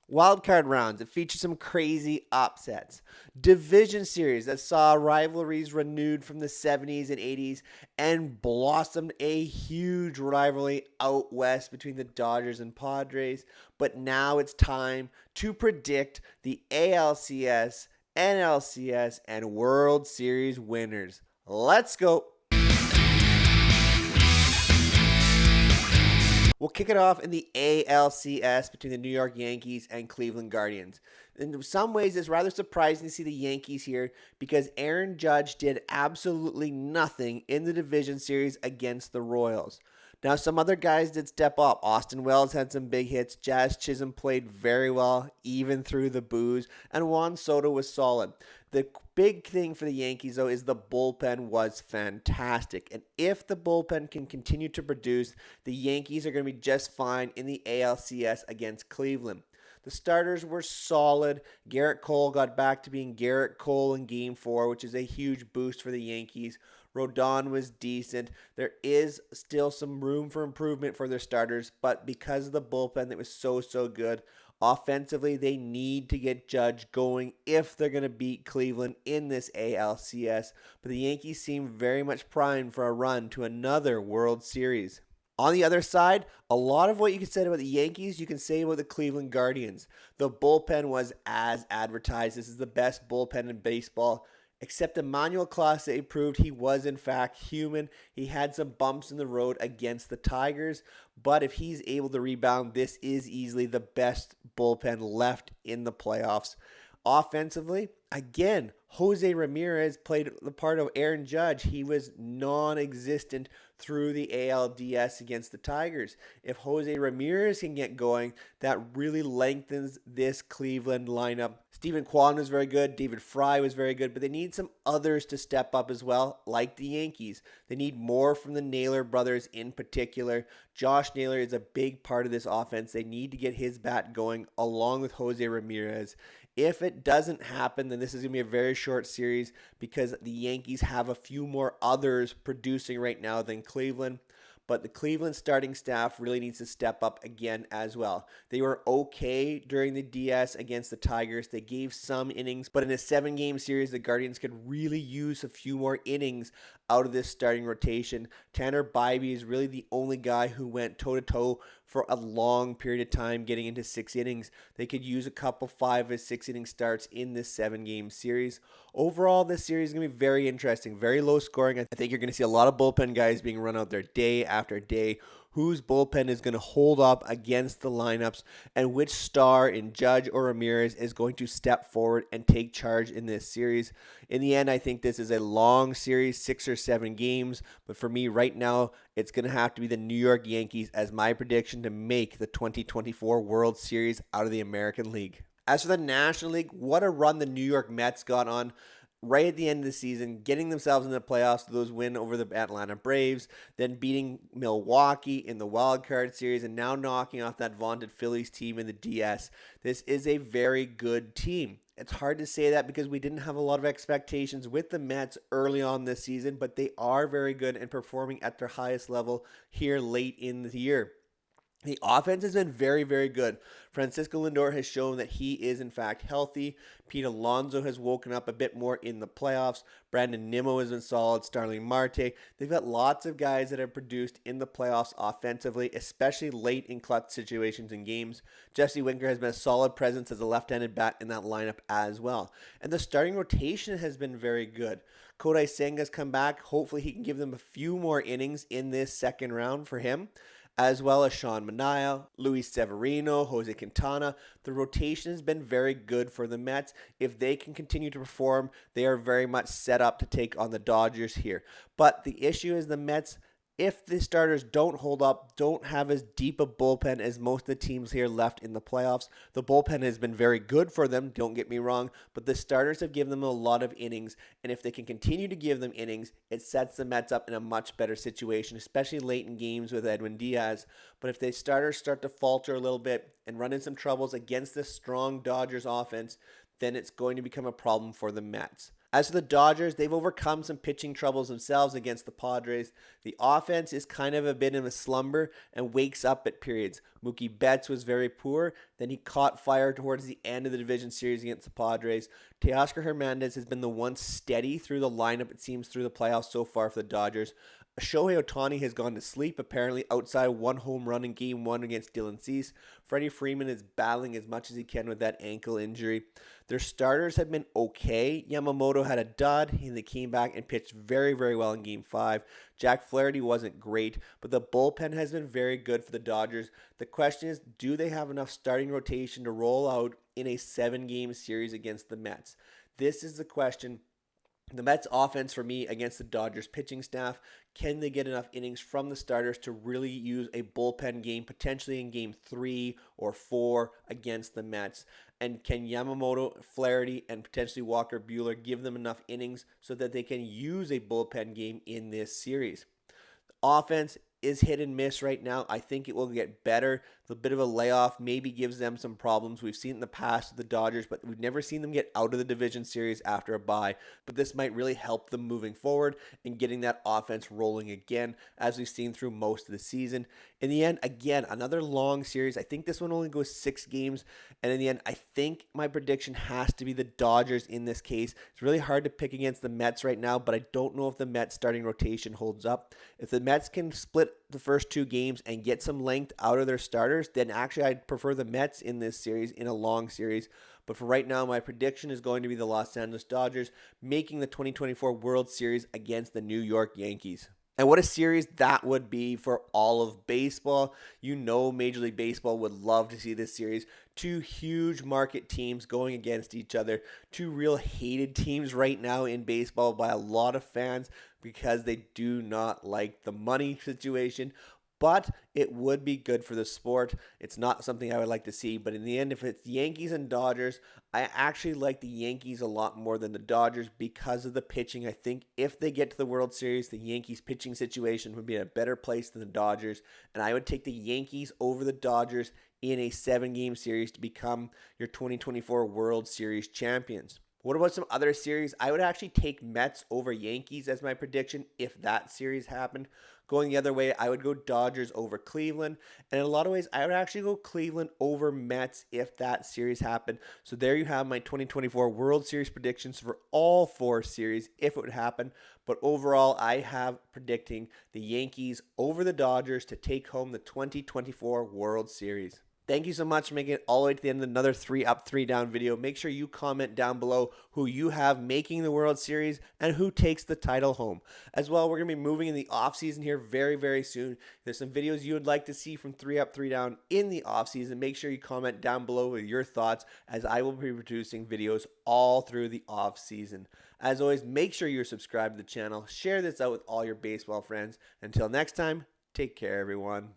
Wildcard rounds that featured some crazy upsets. Division series that saw rivalries renewed from the 70s and 80s and blossomed a huge rivalry out west between the Dodgers and Padres. But now it's time to predict the ALCS, NLCS, and World Series winners. Let's go. We'll kick it off in the ALCS between the New York Yankees and Cleveland Guardians. In some ways, it's rather surprising to see the Yankees here because Aaron Judge did absolutely nothing in the division series against the Royals. Now, some other guys did step up. Austin Wells had some big hits. Jazz Chisholm played very well, even through the boos. And Juan Soto was solid. The big thing for the Yankees, though, is the bullpen was fantastic. And if the bullpen can continue to produce, the Yankees are going to be just fine in the ALCS against Cleveland. The starters were solid. Garrett Cole got back to being Garrett Cole in Game 4, which is a huge boost for the Yankees. Rodon was decent. There is still some room for improvement for their starters, but because of the bullpen that was so good, offensively, they need to get Judge going if they're going to beat Cleveland in this ALCS. But the Yankees seem very much primed for a run to another World Series. On the other side, a lot of what you can say about the Yankees, you can say about the Cleveland Guardians. The bullpen was as advertised. This is the best bullpen in baseball. Except Emmanuel Clase proved he was in fact human. He had some bumps in the road against the Tigers, but if he's able to rebound, this is easily the best bullpen left in the playoffs. Offensively, again, Jose Ramirez played the part of Aaron Judge. He was non existent through the ALDS against the Tigers. If Jose Ramirez can get going, that really lengthens this Cleveland lineup. Steven Kwan was very good. David Fry was very good, but they need some others to step up as well, like the Yankees. They need more from the Naylor brothers in particular. Josh Naylor is a big part of this offense. They need to get his bat going along with Jose Ramirez. If it doesn't happen, then this is going to be a very short series because the Yankees have a few more others producing right now than Cleveland. But the Cleveland starting staff really needs to step up again as well. They were okay during the DS against the Tigers. They gave some innings, but in a 7-game series, the Guardians could really use a few more innings out of this starting rotation. Tanner Bybee is really the only guy who went toe-to-toe for a long period of time getting into 6 innings. They could use a couple 5 or 6 inning starts in this 7-game series. Overall, this series is going to be very interesting, very low scoring. I think you're going to see a lot of bullpen guys being run out there day after day. Whose bullpen is going to hold up against the lineups, and which star in Judge or Ramirez is going to step forward and take charge in this series. In the end, I think this is a long series, 6 or 7 games, but for me right now, it's going to have to be the New York Yankees as my prediction to make the 2024 World Series out of the American League. As for the National League, what a run the New York Mets got on right at the end of the season, getting themselves in the playoffs, those win over the Atlanta Braves, then beating Milwaukee in the wild card series, and now knocking off that vaunted Phillies team in the DS. This is a very good team. It's hard to say that because we didn't have a lot of expectations with the Mets early on this season, but they are very good and performing at their highest level here late in the year. The offense has been very good. Francisco Lindor has shown that he is, in fact, healthy. Pete Alonso has woken up a bit more in the playoffs. Brandon Nimmo has been solid. Starling Marte. They've got lots of guys that have produced in the playoffs offensively, especially late in clutch situations and games. Jesse Winker has been a solid presence as a left-handed bat in that lineup as well. And the starting rotation has been very good. Kodai Senga's come back. Hopefully he can give them a few more innings in this second round for him, as well as Sean Manaea, Luis Severino, Jose Quintana. The rotation has been very good for the Mets. If they can continue to perform, they are very much set up to take on the Dodgers here. But the issue is the Mets, if the starters don't hold up, don't have as deep a bullpen as most of the teams here left in the playoffs. The bullpen has been very good for them, don't get me wrong, but the starters have given them a lot of innings, and if they can continue to give them innings, it sets the Mets up in a much better situation, especially late in games with Edwin Diaz. But if the starters start to falter a little bit and run into some troubles against this strong Dodgers offense, then it's going to become a problem for the Mets. As for the Dodgers, they've overcome some pitching troubles themselves against the Padres. The offense is kind of a bit in a slumber and wakes up at periods. Mookie Betts was very poor. Then he caught fire towards the end of the division series against the Padres. Teoscar Hernandez has been the one steady through the lineup, it seems, through the playoffs so far for the Dodgers. Shohei Ohtani has gone to sleep, apparently outside one home run in Game 1 against Dylan Cease. Freddie Freeman is battling as much as he can with that ankle injury. Their starters have been okay. Yamamoto had a dud, and they came back and pitched very, very well in Game 5. Jack Flaherty wasn't great, but the bullpen has been very good for the Dodgers. The question is, do they have enough starting rotation to roll out in a 7-game series against the Mets? This is the question. The Mets offense for me against the Dodgers pitching staff, can they get enough innings from the starters to really use a bullpen game potentially in game 3 or 4 against the Mets? And can Yamamoto, Flaherty, and potentially Walker Buehler give them enough innings so that they can use a bullpen game in this series? Offense is hit and miss right now. I think it will get better. The bit of a layoff maybe gives them some problems. We've seen in the past with the Dodgers, but we've never seen them get out of the division series after a bye. But this might really help them moving forward and getting that offense rolling again, as we've seen through most of the season. In the end, again, another long series. I think this one only goes 6 games. And in the end, I think my prediction has to be the Dodgers in this case. It's really hard to pick against the Mets right now, but I don't know if the Mets starting rotation holds up. If the Mets can split the first 2 games and get some length out of their starters, then actually I'd prefer the Mets in this series, in a long series. But for right now, my prediction is going to be the Los Angeles Dodgers making the 2024 World Series against the New York Yankees. And what a series that would be for all of baseball. You know, Major League Baseball would love to see this series. 2 huge market teams going against each other. 2 real hated teams right now in baseball by a lot of fans because they do not like the money situation. But it would be good for the sport. It's not something I would like to see. But in the end, if it's Yankees and Dodgers, I actually like the Yankees a lot more than the Dodgers because of the pitching. I think if they get to the World Series, the Yankees pitching situation would be in a better place than the Dodgers. And I would take the Yankees over the Dodgers in a 7-game series to become your 2024 World Series champions. What about some other series? I would actually take Mets over Yankees as my prediction if that series happened. Going the other way, I would go Dodgers over Cleveland. And in a lot of ways, I would actually go Cleveland over Mets if that series happened. So there you have my 2024 World Series predictions for all 4 series if it would happen. But overall, I have predicting the Yankees over the Dodgers to take home the 2024 World Series. Thank you so much for making it all the way to the end of another 3 Up, 3 Down video. Make sure you comment down below who you have making the World Series and who takes the title home. As well, we're going to be moving in the offseason here very, very soon. There's some videos you would like to see from 3 Up, 3 Down in the offseason. Make sure you comment down below with your thoughts as I will be producing videos all through the offseason. As always, make sure you're subscribed to the channel. Share this out with all your baseball friends. Until next time, take care, everyone.